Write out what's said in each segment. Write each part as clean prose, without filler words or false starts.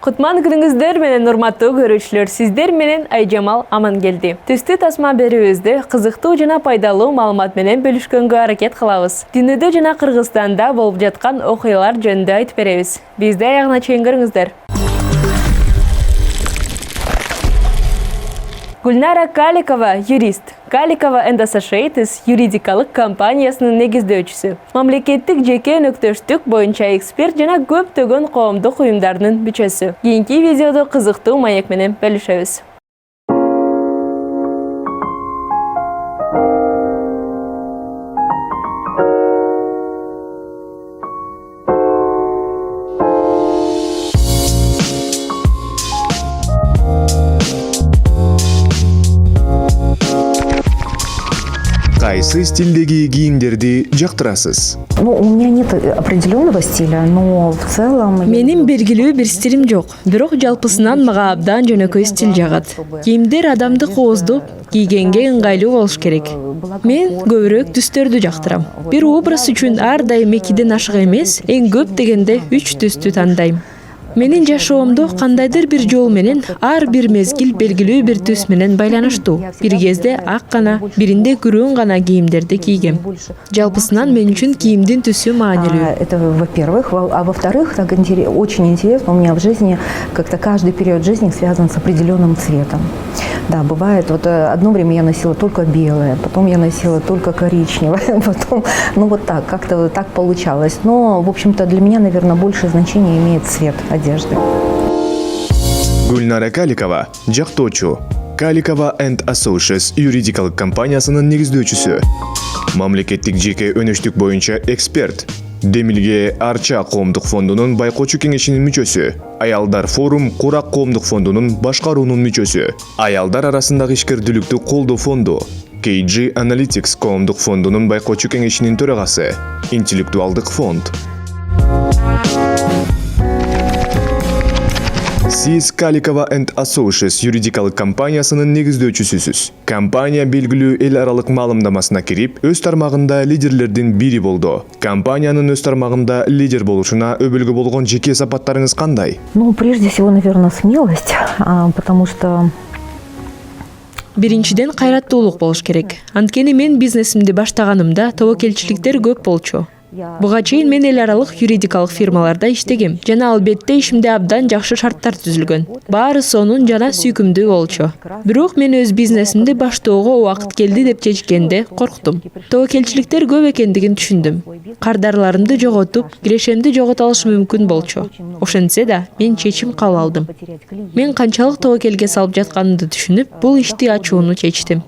Кутман күнүңүздөр менен урматтуу көрүүчүлөр, сиздер менен Айжамал Амангелди. Түстү тасма берүүбүздө кызыктуу жана пайдалуу маалымат менен бөлүшкөнгө аракет кылабыз. Дүйнөдө жана Кыргызстанда болуп жаткан окуялар жөнүндө айтып беребиз. Бизди аягына чейин көрүңүздөр. Гүлнара Каликова – юрист. Каликова & Associates юридикалык компаниясынын негиздөөчүсү. Мамлекеттик жеке өнөктөштүк боюнча эксперт жана көптөгөн коомдук уюмдардын мүчөсү. Кийинки видеодо кызыктуу маек менен бөлүшөбүз. Кайсы стилдеги кийимдерди жактырасыз? У меня нет определенного стиля, но в целом... Менин белгилүү бир стилим жок, бирок жалпысынан мага абдан жөнөкөй стиль жагат. Кийимдер адамды кооздоп, кийгенге ыңгайлуу болуш керек. Мен көбүрөөк түстөрдү жактырам. Бир образ үчүн ар дайым 2ден ашык эмес, эң көп дегенде 3 түстү тандайм. Менин жашоомдо кандайдыр бир жол менен ар бир мезгил белгилүү бир түс менен байланыштуу. Бир кезде ак гана, биринде күрөң гана кийимдерди кийгем. Жалпысынан мен үчүн кийимдин түсү маанилүү. Это во-первых, а во-вторых, так очень интересно, у меня в жизни как-то каждый период жизни связан с определенным цветом. Да, бывает, вот одно время я носила только белое, потом я носила только коричневое, потом, ну вот так, как-то так получалось. Но, в общем-то, для меня, наверное, большее значение имеет цвет одежды. Гүлнара Каликова – жактоочу. Каликова & Associates юридикалык компаниясынын негиздөөчүсү. Мамлекеттик жеке өнөштүк боюнча эксперт. Демилге Арча коомдук фондунун байкоочу кеңешинин мүчөсү. Аялдар форум Курак коомдук фондунун башкаруунун мүчөсү. Аялдар арасындагы ишкердүүлүктү колдоо фонду. KG Analytics коомдук фондунун байкоочу кеңешинин төрагасы. Интеллектуалдык фонд. Сиз Каликова & Associates юридикалык компаниясынын негиздөөчүсүсүз. Компания белгилүү эл аралык маалымдамасына кирип, өз тармагында лидерлердин бири болду. Компаниянын өз тармагында лидер болушуна өбөлгө болгон жеке сапаттарыңыз кандай? Ну, прежде всего, наверное, смелость, потому что... Биринчиден кайраттуулук болуш керек. Анткени мен бизнесимди баштаганымда тобокелчиликтер көп болчу. Буга чейин мен эл аралык юридикалык фирмаларда иштегем. Жана албетте ишимде абдан жакшы шарттар түзүлгөн. Баары сонун жана сүйкүмдүү болчу. Бирок мен өз бизнесимди баштоого убакыт келди деп чечкенде корктум. Тобокелчиликтер көп экендигин түшүндүм. Кардарларымды жоготуп, кирешемди жогото алышы мүмкүн болчу. Ошентсе да, мен чечим кабыл алдым. Мен канчалык тобокелге салып жатканымды түшүнүп, бул ишти ачууну чечтим.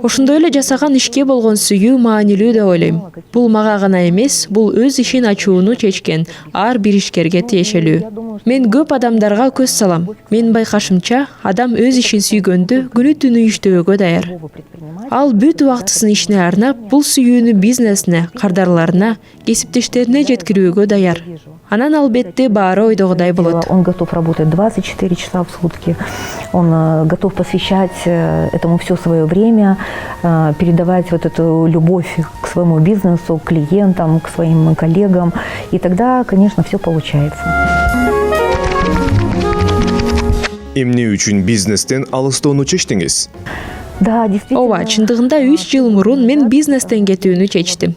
Ошондой эле жасаган ишке болгон сүйүү маанилүү деп ойлойм. Бул мага гана эмес, бул өз ишин ачууну чечкен ар бир ишкерге тиешелүү. Мен көп адамдарга көз салам. Мен байкашымча, адам өз ишин сүйгөндө күнү түнү иштөөгө даяр. Ал бүт убактысын ишине арнап, бул сүйүүнү бизнесине, кардарларына, кесиптештерине жеткирүүгө даяр. Анан албетте баары ойдогудай болот. Он готов работать 24 часа в сутки. Он готов посвящать этому все свое время, передавать вот эту любовь к своему бизнесу, к клиентам, к своим коллегам. И тогда, конечно, все получается. Эмне үчүн бизнестен алыстоону чечтиңиз? Да, действительно. Ооба, чындыгында 3 жыл мурун мен бизнестен кетүүнү чечтим.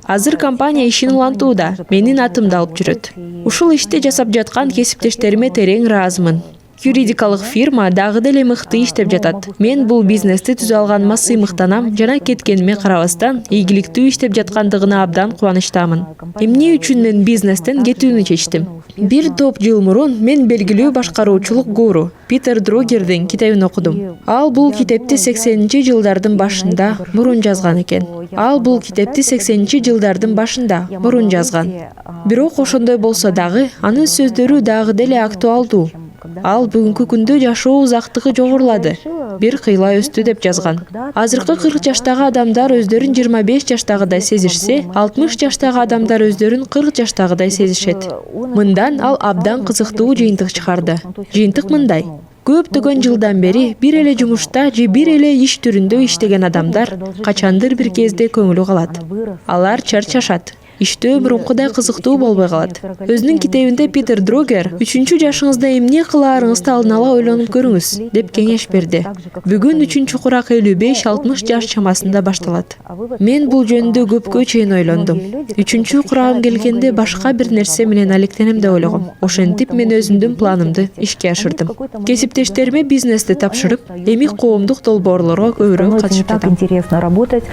Азыр компания ишин улантууда, менин атымды алып жүрөт. Ушул ишти жасап жаткан кесиптештериме терең ыраазымын. Юридикалык фирма дагы деле мыкты иштеп жатат. Мен бул бизнести түзө алганыма сыймыктанам жана кеткениме карабастан, ийгиликтүү иштеп жаткандыгына абдан кубанычтамын. Эмне үчүн мен бизнестен кетүүнү чечтим? Бир топ жыл мурун мен белгилүү башкаруучулук гуру Питер Другердин китебин окудум. Ал бул китепти 80-жылдардын башында мурун жазган экен. Бирок ошондой болсо дагы, анын сөздөрү дагы деле актуалдуу. Ал бүгүнкү күндө жашоо узактыгы жогорулады. Бир кыйла өстү деп жазган. Азыркы 40 жаштагы адамдар өздөрүн 25 жаштагыдай сезишсе, 60 жаштагы адамдар өздөрүн 40 жаштагыдай сезишет. Мындан ал абдан кызыктуу жыйынтык чыгарды. Жыйынтык мындай: Көптөгөн жылдан бери бир эле жумушта же бир эле иш түрүндө иштеген адамдар качандыр бир кезде көңүлү калат. Алар чарчашат. Иштөө мурункудай кызыктуу болбой калат. Өзүнүн китебинде Питер Другер 3 жашыңызда эмне кылаарыңызды алдын ала ойлонуп көрүңүз деп кеңеш берди. Бүгүн 3 курак 55-60 жаш чамасында башталат. Мен бул жөнүндө көпкө чейин ойлондум. 3 курагым келгенде башка бир нерсе менен алектенем деп ойлогом. Ошентип мен өзүмдүн планымды ишке ашырдым. Кесиптештериме бизнести тапшырып, эми коомдук долбоорлорго көбүрөөк катышып Так жатам. интересно работать.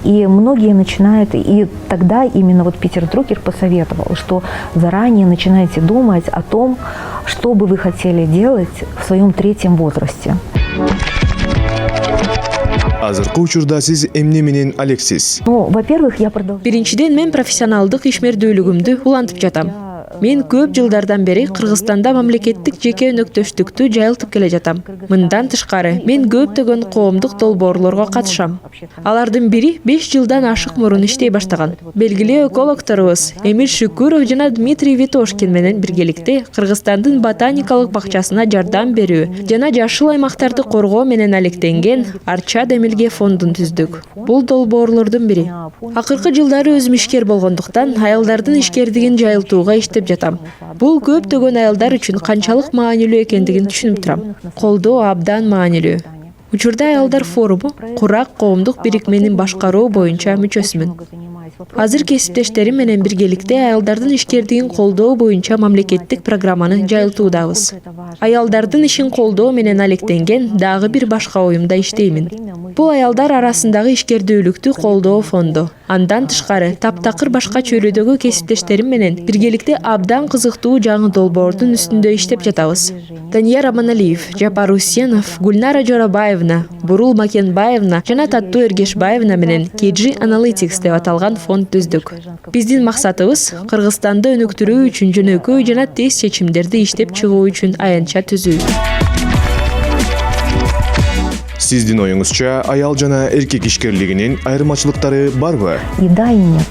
И многие начинают, и тогда именно вот Питер Друкер посоветовал, что заранее начинайте думать о том, что бы вы хотели делать в своем 3-м возрасте. Азыркы учурда сиз эмне менен алексиз? Ну, во-первых, я продолжаю. Биринчиден мен профессионалдык ишмердүүлүгүмдү улантып жатам. Мен көп жылдардан бери Кыргызстанда мамлекеттик жеке өнөктөштүктү жайылтып келе жатам. Мындан тышкары, мен көптөгөн коомдук долбоорлорго катышам. Алардын бири 5 жылдан ашык мурун иштей баштаган. Белгилүү экологторубуз Эмиль Шүкүров жана Дмитрий Витошкин менен биргеликте Кыргызстандын ботаникалык бакчасына жардам берүү жана жашыл аймактарды коргоо менен алектенген Арча Демилге фондун түздүк. Бул долбоорлордун бири. Акыркы жылдары өзүм ишкер болгондуктан аялдардын ишкердигин жайылтууга иштеп жатам. Бул көптөгөн аялдар үчүн канчалык маанилүү экендигин түшүнүп турам. Колдоо абдан маанилүү. Учурда аялдар форуму Курак коомдук бирикменин башкаруу боюнча мүчөсүмүн. Азыр кесиптештерим менен биргеликте аялдардын ишкердигин колдоо боюнча мамлекеттик программаны жайылтуудабыз. Аялдардын ишин колдоо менен алектенген дагы бир башка уюмда иштеймин. Бул аялдар арасындагы ишкердүүлүктү колдоо фонду. Андан тышкары таптакыр башка чөйрөдөгү кесиптештерим менен биргеликте абдан кызыктуу жаңы долбоордун үстүндө иштеп жатабыз. Дания Романалиев, Жапар Усенов, Гульнара Жорабаевна, Бурул Макенбаевна жана Таттуу Эргешбаевна менен KG Analytics деп аталган фонд түздүк. Биздин максатыбыз Кыргызстанды өнүктүрүү үчүн жөнөкөй жана тез чечимдерди иштеп чыгуу үчүн аянтча түзүү. Сиздин оюңузча аял жана эркек ишкерлигинин айырмачылыктары барбы? И да, и нет.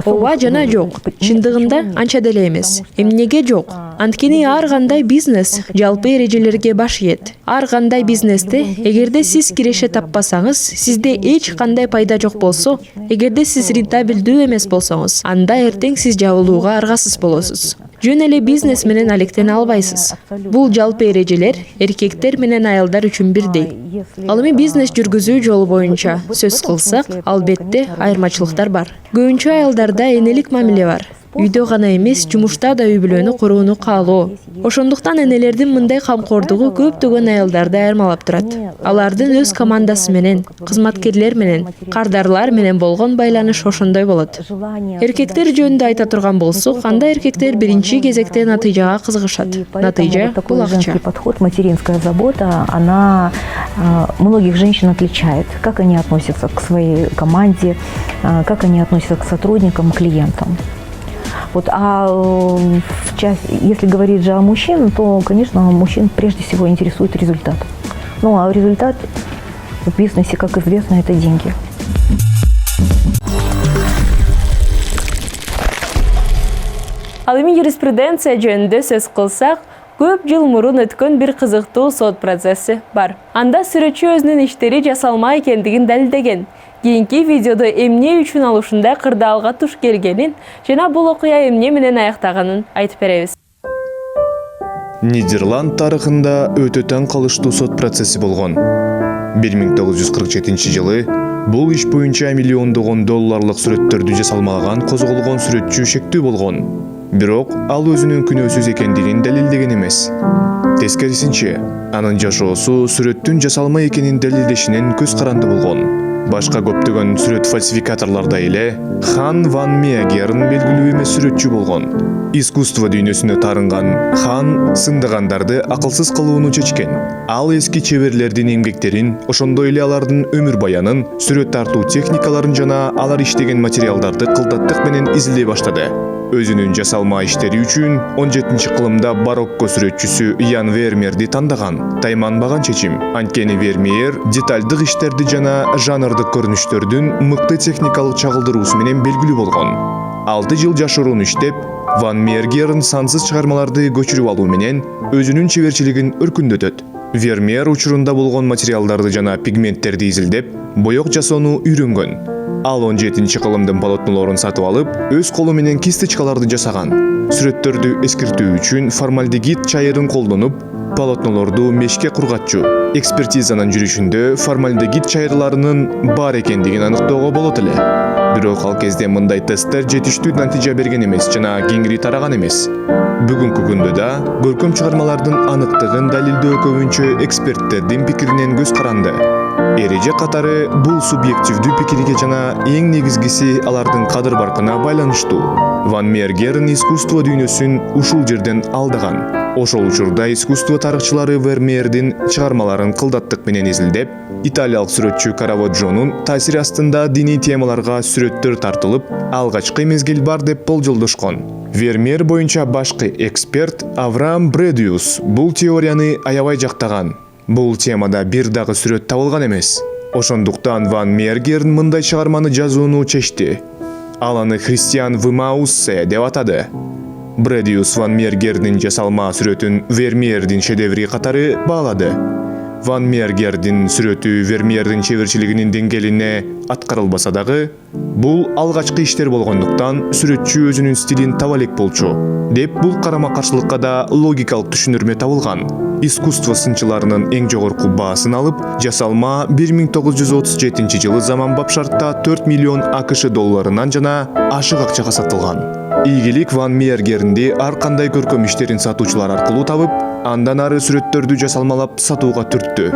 Ооба жана жок. Чындыгында анча деле эмес. Эмнеге жок? Анткени ар кандай бизнес жалпы эрежелерге баш ийет. Ар кандай бизнесте эгерде сиз киреше таппасаңыз, сизде эч кандай пайда жок болсо, эгерде сиз рентабелдүү эмес болсоңуз, анда эртең сиз жабылууга аргасыз болосуз. Жөн эле бизнес менен алектене албайсыз. Бул жалпы эрежелер эркектер менен аялдар үчүн бирдей. Ал эми бизнес жүргүзүү жолу боюнча сөз кылсак, албетте айырмачылыктар бар. Көбүнчө аялдарда энелик мамиле бар. Үйдө гана эмес, жумушта да үй бүлөнү курууну каалоо. Ошондуктан энелердин мындай камкордугу көптөгөн аялдарды айырмалап турат. Алардын өз командасы менен, кызматкерлер менен, кардарлар менен болгон байланыш ошондой болот. Эркектер жөнүндө айта турган болсок, анда эркектер биринчи кезекте натыйжага кызыгышат. Натыйжа бул акча. Подход, материнская забота, она многих женщин отличает. Как они относятся к своей команде, как они относятся к сотрудникам, клиентам. Вот, если говорить же о мужчин, то, конечно, мужчин прежде всего интересует результат. Ну, а результат в бизнесе, как известно, это деньги. Ал эми юриспруденция жөнүндө сөз кылсак, көп жыл мурун өткөн бир кызыктуу сот процесси бар. Анда сүрөтчү өзүнүн иштери жасалма экендигин далилдеген. Кийинки видеодо эмне үчүн ал ушундай кырдаалга туш келгенин жана бул окуя эмне менен аяктаганын айтып беребиз. Нидерланд тарыхында өтө таң калыштуу сот процесси болгон. 1947 жылы бул иш боюнча миллиондогон долларлык сүрөттөрдү жасалмаган козголгон сүрөтчү шектүү болгон. Бирок ал өзүнүн күнөөсүз экендигин далилдеген эмес. Тескерисинче, анын жашоосу сүрөттүн жасалма экенин далилдешинен көз каранды болгон. Башка көптөгөн сүрөт фальсификаторлордо эле Хан ван Меагерн белгилүү эмес сүрөтчү болгон. Искусство дүйнөсүнө тарынган Хан сындагандарды акылсыз кылууну чечкен. Ал эски чеберлердин эмгектерин, ошондой эле алардын өмүр баянын, сүрөт тартуу техникаларын жана алар иштеген материалдарды кылдаттык менен изилдей баштады. Өзүнүн жасалма иштери үчүн 17-кылымда барокко сүрөтчүсү Ян Вермеерди тандаган. Тайманбаган чечим. Анткени Вермеер детальдык иштерди жана жанрдык көрүнүштөрдүн мыкты техникалык чагылдыруусу менен белгилүү болгон. 6 жыл жашыруун иштеп, Ван Мергерн сансыз чыгармаларды көчүрүп алуу менен өзүнүн чеберчилигин өркүндөтөт. Вермеер учурунда болгон материалдарды жана пигменттерди изилдеп, боек жасоону үйрөнгөн. Ал 17-кылымдын полотнолорун сатып алып, өз колу менен кисточкаларды жасаган. Сүрөттөрдү эскертүү үчүн формальдегид чайырын колдонуп, полотнолорду мешке кургатчу. Экспертизанын жүрүшүндө формальдегид чайырларынын бар экендигин аныктоого болот эле. Бирок ал кезде мындай тесттер жетиштүү натыйжа берген эмес жана кеңири тараган эмес. Бүгүнкү күндө да көркөм чыгармалардын аныктыгын далилдөө көбүнчө эксперттердин пикиринен көз каранды. Эреже катары бул субъективдүү пикирге жана эң негизгиси алардын кадыр баркына байланыштуу. Ван Мергерн искусство дүйнөсүн ушул жерден алдаган. Ошол учурда искусство тарыхчылары Вермеердин чыгармаларын кылдаттык менен изилдеп, италиялык сүрөтчү Караваджонун таасири астында диний темаларга сүрөттөр тартылып, алгачкы мезгил бар деп болжолдошкон. Вермеер боюнча башкы эксперт Авраам Бредиус бул теорияны аябай жактаган. Бул темада бир дагы сүрөт табылган эмес. Ошондуктан Ван Мергерн мындай чыгарманы жазууну чечти. Ал аны Христиан в Мауссе деп атады. Бредиус Ван Мергердин жасалма сүрөтүн Вермеердин шедеври катары баалады. Ван Мергердин сүрөтү Вермеердин чеберчилигинин деңгээлине аткарылбаса дагы, бул алгачкы иштер болгондуктан сүрөтчү өзүнүн стилин таба элек болчу, деп бул карама-каршылыкка да логикалык түшүнүрмө табылган. Искусство сынчыларынын эң жогорку баасын алып, жасалма 1937 жылы заманбап шартта 4 миллион АКШ долларынан жана ашык акчага сатылган. Ийгилик Ван Мергерди ар кандай көркөм иштерин сатуучулар аркылуу табып, андан ары сүрөттөрдү жасалмалап сатууга түрттү.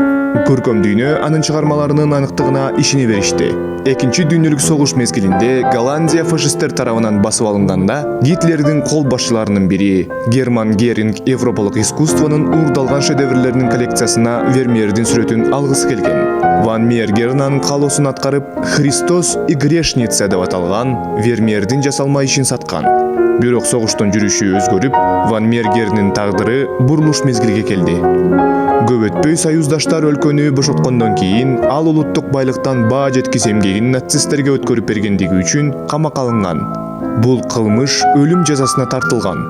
Көркөм дүйнө анын чыгармаларынын аныктыгына ишене беришти. Экинчи дүйнөлүк согуш мезгилинде Голландия фашисттер тарабынан басып алынганда, Гитлердин кол башчыларынын бири Герман Геринг европалык искусствонун уурдалган шедеврлеринин коллекциясына Вермеердин сүрөтүн алгысы келген. Ван Мергерн анын каалоосун аткарып, Христос и грешница деп аталган Вермеердин жасалма ишин саткан. Бирок согуштун жүрүшү өзгөрүп, Ван Мергердин тагдыры бурулуш мезгилге келди. Көп өтпөй союздаштар өлкөнү бошоткондон кийин ал улуттук байлыктан баа жеткис эмгегин нацисттерге өткөрүп бергендиги үчүн камакка алынган. Бул кылмыш өлүм жазасына тартылган.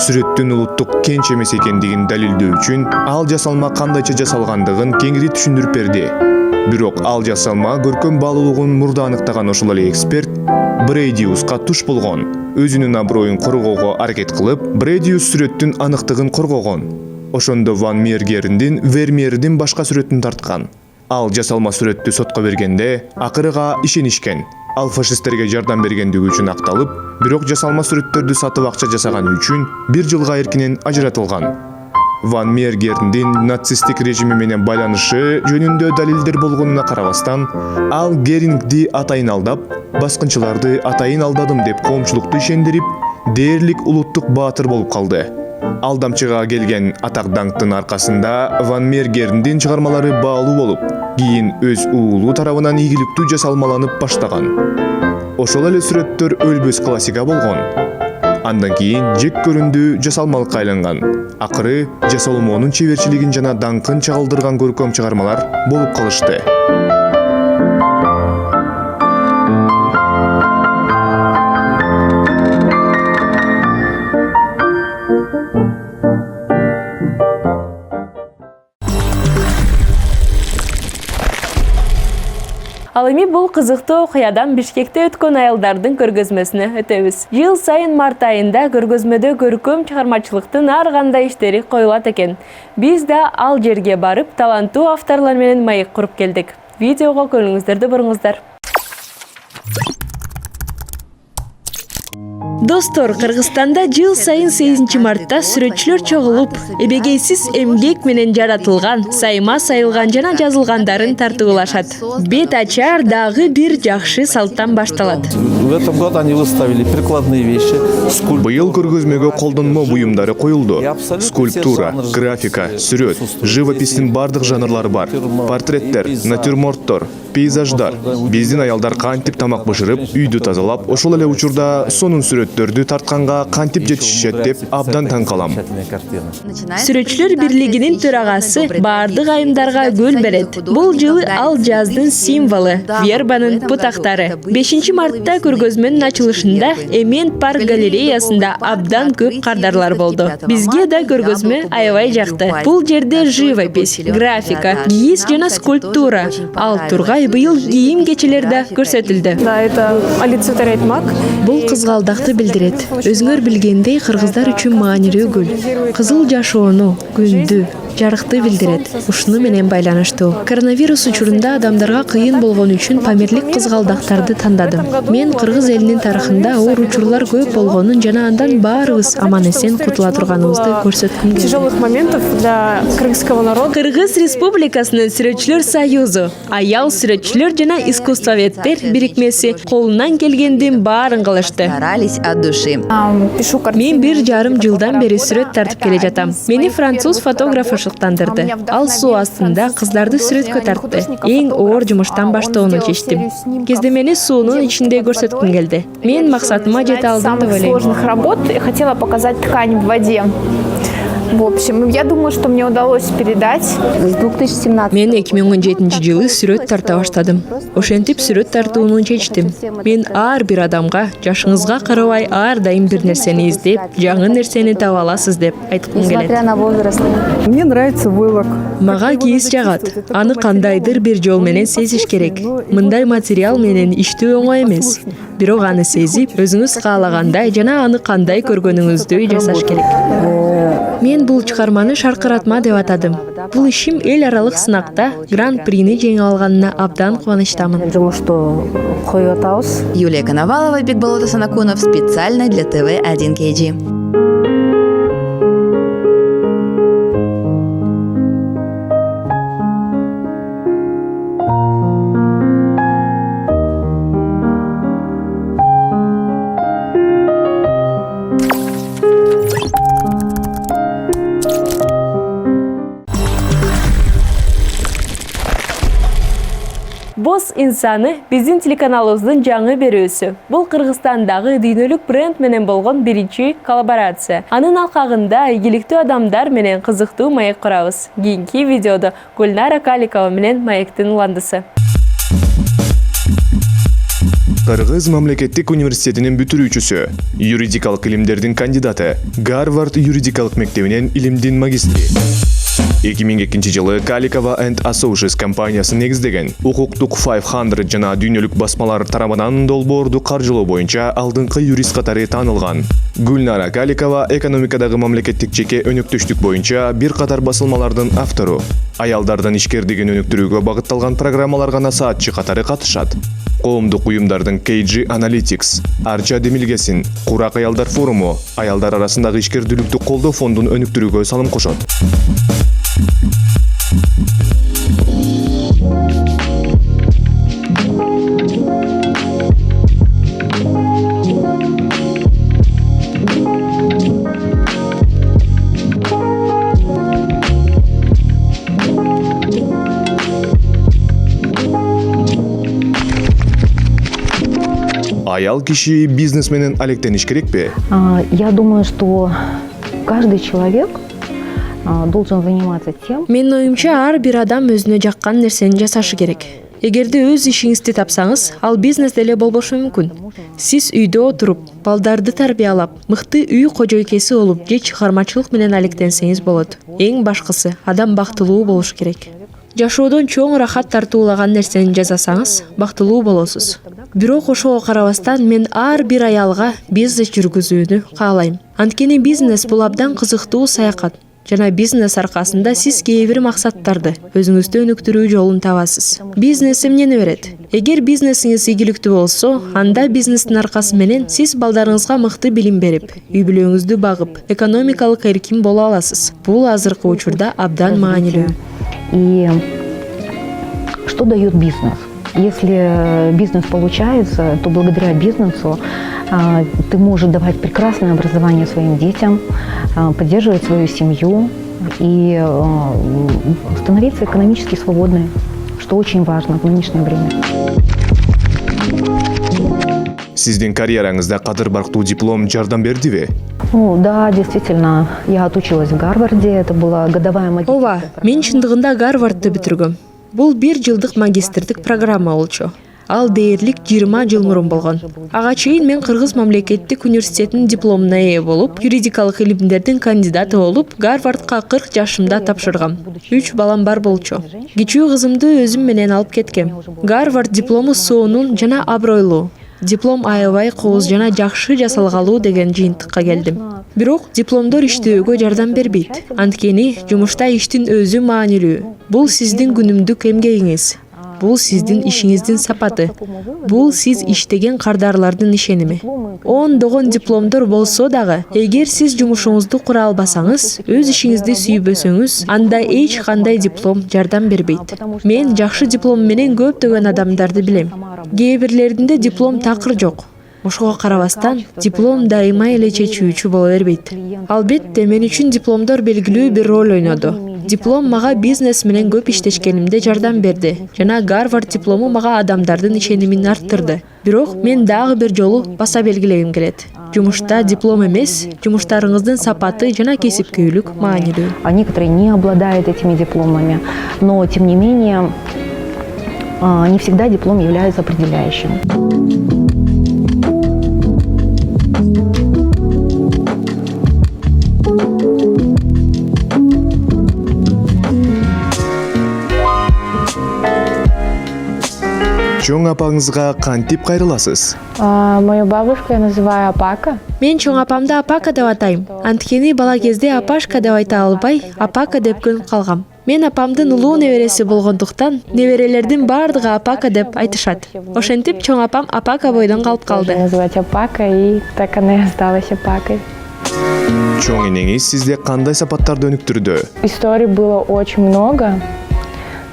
Сүрөттүн улуттук кенч эмес экендигин далилдөө үчүн ал жасалма кандайча жасалгандыгын кеңири түшүндүрүп берди. Бирок ал жасалма көркөм баалуулугун мурда аныктаган ошол эле эксперт Бредиуска туш болгон. Өзүнүн аброюн коргоого аракет кылып, Бредиус сүрөттүн аныктыгын коргогон. Ошондо Ван Мергердин Вермеердин башка сүрөтүн тарткан. Ал жасалма сүрөттү сотко бергенде акырыга ишенишкен. Ал фашисттерге жардам бергендиги үчүн акталып, бирок жасалма сүрөттөрдү сатып акча жасаганы үчүн 1 жылга эркинен ажыратылган. Ван Мергердин нацисттик режими менен байланышы жөнүндө далилдер болгонуна карабастан, ал Герингди атайын алдап, баскынчыларды атайын алдадым деп коомчулукту ишендирип, дээрлик улуттук баатыр болуп калды. Алдамчыга келген атак-даңктын аркасында Ван Мергердин чыгармалары баалуу болуп, кийин өз уулу тарабынан ийгиликтүү жасалмаланып баштаган. Ошол эле сүрөттөр өлбөс классика болгон. Андан кийин жек көрүндүү жасалмалыкка айланган. Акыры жасалмоонун чеберчилигин жана даңкын чагылдырган көркөм чыгармалар болуп калышты. Ал эми бул кызыктуу окуядан Бишкекте өткөн аялдардын көргөзмөсүнө өтөбүз. Жыл сайын март айында көргөзмөдө көркөм чыгармачылыктын ар кандай иштери коюлат экен. Биз да ал жерге барып, таланттуу авторлор менен маек куруп келдик. Видеого көңүлүңүздөрдү буруңуздар. Достор, Кыргызстанда жыл сайын 8 мартта сүрөтчүлөр чогулуп, эбегейсиз эмгек менен жаратылган, сайма сайылган жана жазылгандарын тартуулашат. Бет ачар дагы бир жакшы салттан башталат. В этом году они выставили прикладные вещи. Быйыл көргөзмөгө колдонмо буюмдары коюлду. Скульптура, графика, сүрөт, живопистин бардык жанрлары бар. Портреттер, натюрморттор, пейзаждар. Биздин аялдар кантип тамак бышырып, үйдү тазалап, ошол эле учурда сонун сүрөттөрүн сүрөттөрдү тартканга кантип жетишишет деп абдан таң калам. Сүрөтчүлөр бирлигинин төрагасы баардык айымдарга гүл берет. Бул жылы ал жаздын символу, вербанын бутактары. 5 мартта көргөзмөнүн ачылышында Эмен парк галереясында абдан көп кардарлар болду. Бизге да көргөзмө аябай жакты. Бул жерде живопись, графика, кийиз жана скульптура. Ал тургай быйыл кийим кечелерде көрсөтүлдү. Да, это олицетворяет мак. Бул кызгалдакты билдирет. Өзүңөр билгендей, кыргыздар үчүн маанилүү гүл. Кызыл жашоону, күндү, жарыкты билдирет. Ушуну менен байланыштуу. Коронавирус учурунда адамдарга кыйын болгон үчүн памирлик кызгалдактарды тандадым. Мен кыргыз элинин тарыхында оор учурлар көп болгонун жана андан баарыбыз аман-эсен кутула турганыбызды көрсөткүм келди. Тяжелых моментов для кыргызского народа. Кыргыз Республикасынын Сүрөтчүлөр союзу, аял сүрөтчүлөр жана искусствоведтер бирикмеси колунан келгендин баарын кылышты. Старались от души. Пишу Мен картины. 1,5 жылдан бери сүрөт тартып келе жатам. Мени француз фотографы шыктандырды. Ал суу астында кыздарды сүрөткө тартты. Эң оор жумуштан баштоону чечтим. Кездемени суунун ичинде көрсөткүм келди. Мен максатыма жете алдым деп самых ойлойм. сложных работ и хотела показать ткань в воде. В общем, я думаю, что мне удалось передать. С 2017 Мен 2017 жылы сүрөт тарта баштадым. Ошентип сүрөт тартууну чечтим. Мен ар бир адамга жашыңызга карабай ар дайым бир нерсени издеп, жаңы нерсени таба аласыз деп айткым келет. Несмотря на возраст. Мне нравится войлок. Мага кийиз жагат. Аны кандайдыр бир жол менен сезиш керек. Мындай материал менен иштөө оңой эмес. Бирок аны сезип, өзүңүз каалагандай жана аны кандай көргөнүңүздү жасаш керек. Мен бул чыгарманы шаркыратма деп атадым. Бул ишим эл аралык сынакта гран-прини жеңип алганына абдан кубанычтамын. Что коюп атабыз. Юлия Коновалова, Бекболот Санакунов специально для ТВ1KG. Боз инсаны биздин телеканалыбыздын жаңы берүүсү. Бул Кыргызстандагы дүйнөлүк бренд менен болгон биринчи коллаборация. Анын алкагында ийгиликтүү адамдар менен кызыктуу маек курабыз. Кийинки видеодо Гүлнара Каликова менен маектин уландысы. Кыргыз мамлекеттик университетинин бүтүрүүчүсү, юридикалык илимдердин кандидаты, Гарвард юридикалык мектебинен илимдин магистри. 2002 жылы Каликова and Associates компаниясы негиздеген укуктук 500 жана дүйнөлүк басмалар тарабынан долбоорду каржылоо боюнча алдыңкы юрист катары таанылган. Гүлнара Каликова экономикадагы мамлекеттик жеке өнөктөштүк боюнча бир катар басылмалардын автору. Аялдардын ишкердигин өнүктүрүүгө багытталган программаларга насаатчы катары катышат. Коомдук уюмдардын KG Analytics, Арча демилгесин, Курак аялдар форуму, аялдар арасындагы ишкердүүлүктү колдоо фондун өнүктүрүүгө салым кошот. Аял киши бизнес менен алектениш керекпи? Я думаю, что каждый человек должен заниматься тем. Менин оюмча ар бир адам өзүнө жаккан нерсени жасашы керек. Эгерде өз ишиңизди тапсаңыз, ал бизнес деле болбошу мүмкүн. Сиз үйдө отуруп, балдарды тарбиялап, мыкты үй кожойкеси болуп, же чыгармачылык менен алектенсеңиз болот. Эң башкысы, адам бактылуу болуш керек. Жашоодон чоң рахат тартуулаган нерсени жасасаңыз, бактылуу болосуз. Бирок ошого карабастан мен ар бир аялга бизнес жүргүзүүнү каалайм. Анткени бизнес бул абдан кызыктуу саякат. Жана бизнес аркасында сиз кээ бир максаттарды, өзүңүздү өнүктүрүү жолун табасыз. Бизнес эмнени берет? Эгер бизнесиңиз ийгиликтүү болсо, анда бизнестин аркасы менен сиз балдарыңызга мыкты билим берип, үй бүлөңүздү багып, экономикалык эркин боло аласыз. Бул азыркы учурда абдан маанилүү. И что дает бизнес? Если бизнес получается, то благодаря бизнесу ты можешь давать прекрасное образование своим детям, поддерживать свою семью и становиться экономически свободной, что очень важно в нынешнее время. Сиздин карьераңызда кадыр барктуу диплом жардам бердиби? Ну, да, действительно, я отучилась в Гарварде, это была годовая магистрская Ооба, мен чындыгында Гарвардты бүтүргөм. Бул 1 жылдык магистрдик программа болчу. Ал дээрлик 20 жыл мурун болгон. Ага чейин мен Кыргыз мамлекеттик университетинин дипломуна ээ болуп, юридикалык илимдердин кандидаты болуп, Гарвардка 40 жашымда тапшыргам. 3 балам бар болчу. Кичүү кызымды өзүм менен алып кеткем. Гарвард диплому сонун жана абройлуу. Диплом аябай кооз жана жакшы жасалгалуу деген жыйынтыкка келдим. Бирок дипломдор иштөөгө жардам бербейт. Анткени жумушта иштин өзү маанилүү. Бул сиздин күнүмдүк эмгегиңиз. Бул сиздин ишиңиздин сапаты. Бул сиз иштеген кардарлардын ишеними. Ондогон дипломдор болсо дагы, эгер сиз жумушуңузду кура албасаңыз, өз ишиңизди сүйбөсөңүз, анда эч кандай диплом жардам бербейт. Мен жакшы диплом менен көптөгөн адамдарды билем. Кээ бирлеринде диплом такыр жок. Ошого карабастан, диплом дайыма эле чечүүчү боло бербейт. Албетте, мен үчүн дипломдор белгилүү бир роль ойноду. Диплом мага бизнес менен көп иштешкенимде жардам берди. Жана Гарвард диплому мага адамдардын ишенимин арттырды. Бирок мен дагы бир жолу баса белгилегим келет. Жумушта диплом эмес, жумуштарыңыздын сапаты жана кесипкөйлүк маанилүү. А некоторые не обладают этими дипломами, но тем не менее не всегда диплом является определяющим. Чоң апаңызга кантип кайрыласыз? Мою бабушку я называю Апака. Мен чоң апамды Апака деп атайм. Анткени бала кезде Апашка деп айта албай, Апака деп көнүп калгам. Мен апамдын улуу небереси болгондуктан, неберелердин бардыгы Апака деп айтышат. Ошентип чоң апам Апака бойдон калып калды. Называть Апака, и так она и осталась Апакой. Чоң энеңиз сизде кандай сапаттарды өнүктүрдү? Историй было очень много.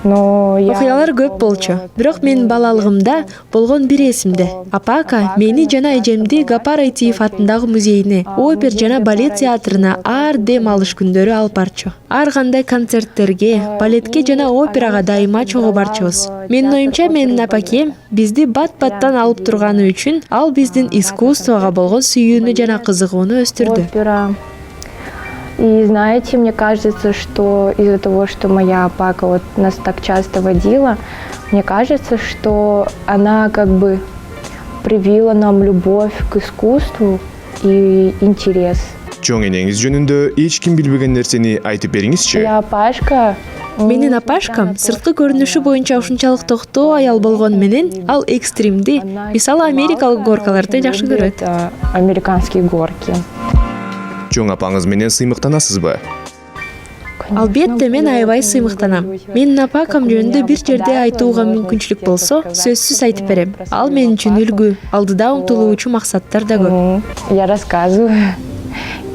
Окуялар көп болчу. Бирок мен балалыгымда болгон бир эсимде. Апака мени жана эжемди Гапар Айтиев атындагы музейине, опер жана балет театрына ар дем алыш күндөрү алып барчу. Ар кандай концерттерге, балетке жана операга дайыма чогуу барчубуз. Менин оюмча, менин апакем бизди бат-баттан алып турганы үчүн ал биздин искусствого болгон сүйүүнү жана кызыгууну өстүрдү. И знаете, мне кажется, что из-за того, что моя Апака вот нас так часто водила, мне кажется, что она как бы привила нам любовь к искусству и интерес. Чоң энеңиз жөнүндө эч ким билбеген нерсени айтып бериңизчи. Я Апашка. Менин апашкам сырткы көрүнүшү боюнча ушунчалык токтоо аял болгону менен ал экстримди, мисалы америкалык горкаларды жакшы көрөт. Американские горки. Чоң апаңыз менен сыймыктанасызбы? Албетте, мен аябай сыймыктанам. Менин апакам жөнүндө бир жерде айтууга мүмкүнчүлүк болсо, сөзсүз айтып берем. Ал мен үчүн үлгү, алдыда умтулуучу максаттар да көп. Я рассказываю.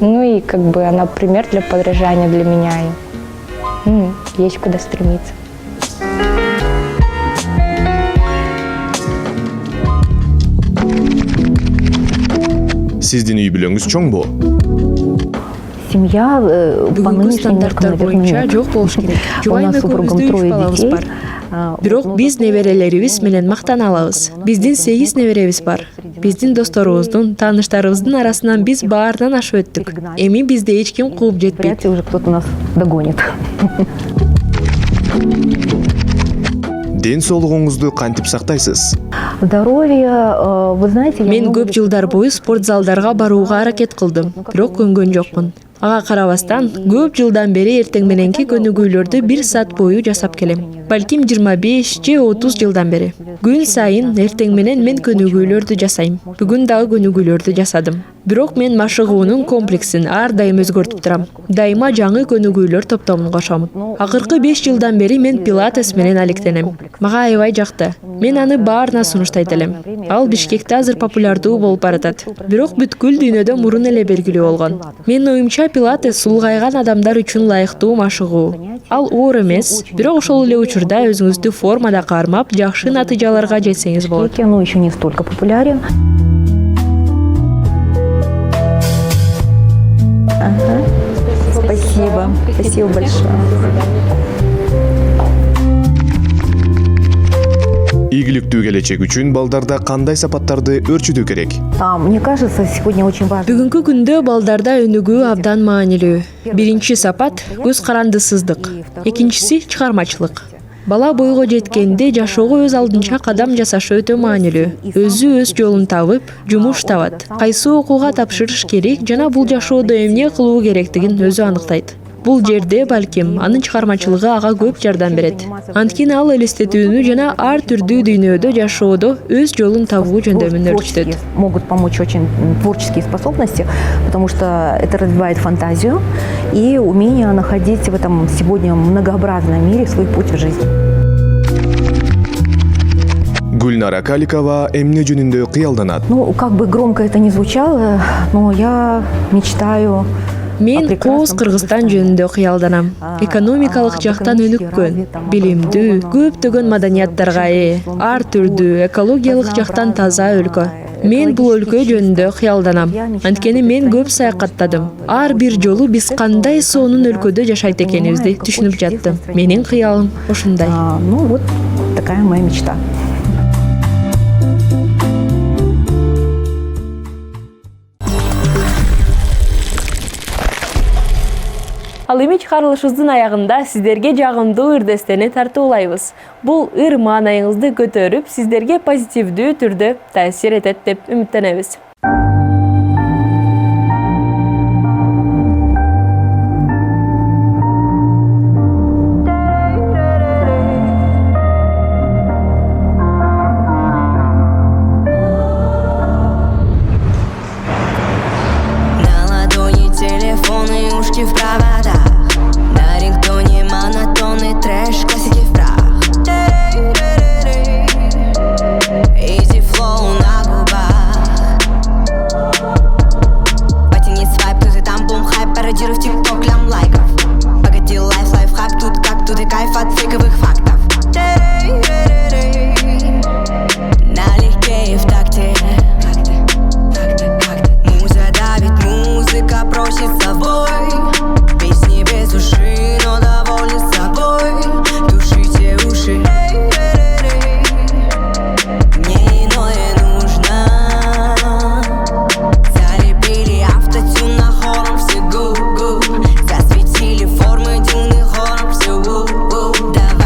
Ну и как бы она пример для подражания для меня. И есть куда стремиться. Сиздин үй бүлөңүз чоңбу? Семья по Бүгүнкү нынешним меркам, стандарттар наверное, боюнча нет. жок болуш керек. У Жубайым нас с супругом экөөбүздө 3 трое балабыз детей. бар. Бирок биз неберелерибиз менен мактана алабыз. Биздин 8 неберебиз бар. Биздин досторубуздун, тааныштарыбыздын арасынан биз баарынан ашып өттүк. Эми бизди эч ким кууп жетпейт. Вряд ли уже кто-то нас догонит. Ден соолугуңузду кантип сактайсыз? Здоровье, вы знаете, я Мен много көп жылдар бою спорт залдарга барууга аракет кылдым, бирок көнгөн жокмун. Ага карабастан, көп жылдан бери эртең мененки көнүгүүлөрдү 1 саат бою жасап келем. Балким 25 же 30 жылдан бери. Күн сайын эртең менен мен көнүгүүлөрдү жасайм. Бүгүн дагы көнүгүүлөрдү жасадым. Бирок мен машыгуунун комплексин ар дайым өзгөртүп турам. Дайыма жаңы көнүгүүлөр топтомун кошом. Акыркы 5 жылдан бери мен пилатес менен алектенем. Мага аябай жакты. Мен аны баарына сунуштайт элем. Ал Бишкекте азыр популярдуу болуп баратат. Бирок бүткүл дүйнөдө мурун эле белгилүү болгон. Менин оюмча, пилатес улгайган адамдар үчүн лайыктуу машыгуу. Ал оор эмес, бирок ошол эле учурда өзүңүздү формада кармап, жакшы натыйжаларга жетсеңиз болот. но еще не столько популярен. Ага. Спасибо. Спасибо большое. Ийгиликтүү келечек үчүн балдарда кандай сапаттарды өрчүтүү керек? Мне кажется, сегодня очень важно. Бүгүнкү күндө балдарда өнүгүү абдан маанилүү. Биринчи сапат көз карандысыздык. Экинчиси чыгармачылык. Бала бойго жеткенде жашоого өз алдынча кадам жасашы өтө маанилүү. Өзү өз жолун табып, жумуш табат. Кайсы окууга тапшырыш керек жана бул жашоодо эмне кылуу керектигин өзү аныктайт. Бул жерде балким анын чыгармачылыгы ага көп жардам берет. Анткени ал элестетүүнү жана ар түрдүү дүйнөдө жашоодо өз жолун табуу жөндөмүн өрчүтөт. Могут помочь очень творческие способности, потому что это развивает фантазию и умение находить в этом сегодня многообразном мире свой путь в жизни. Гүлнара Каликова эмне жөнүндө кыялданат? Как бы громко это ни звучало, но я мечтаю. Мен кооз Кыргызстан жөнүндө кыялданам. Экономикалык жактан өнүккөн, билимдүү, көптөгөн маданияттарга ээ, ар түрдүү, экологиялык жактан таза өлкө. Мен бул өлкө жөнүндө кыялданам. Анткени мен көп саякаттадым. Ар бир жолу биз кандай сонун өлкөдө жашайт экенибизди түшүнүп жаттым. Менин кыялым ушундай. Вот такая моя мечта. Ал эми чыгарылышыбыздын аягында сиздерге жагымдуу ырдестени тартуулайбыз. Бул ыр маанайыңызды көтөрүп, сиздерге позитивдүү түрдө таасир этет деп үмүттөнөбүз. В проводах, на рингтоне монотонный трэш, классики в прах. Easy flow на губах. Потяни свайп, тут и там бум хайп, пародируй в тикток лям лайков. Погоди, лайфхак, тут как, тут и кайф от фейковых фактов. Налегке и в такте. Муза давит, музыка просит с собой. Песни без души, но довольны собой. Тушите уши. Мне иное нужно. Залепили автотюн на хором все гу-гу. Засветили формы дюны хором все у-у. Давай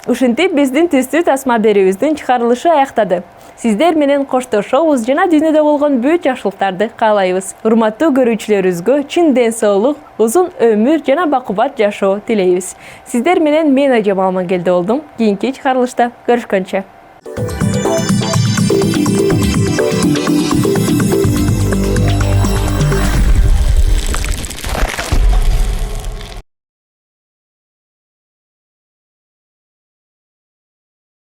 Ушинтип биздин түстүү тасма берүүбүздүн чыгарылышы аяктады. Сиздер менен коштошобуз жана дүйнөдө болгон бүт жакшылыктарды каалайбыз. Урматтуу көрүүчүлөрүбүзгө чын ден соолук, узун өмүр жана бакубат жашоо тилейбиз. Сиздер менен мен Ажам Алмангелди болдум. Кийинки чыгарылышта көрүшкөнчө.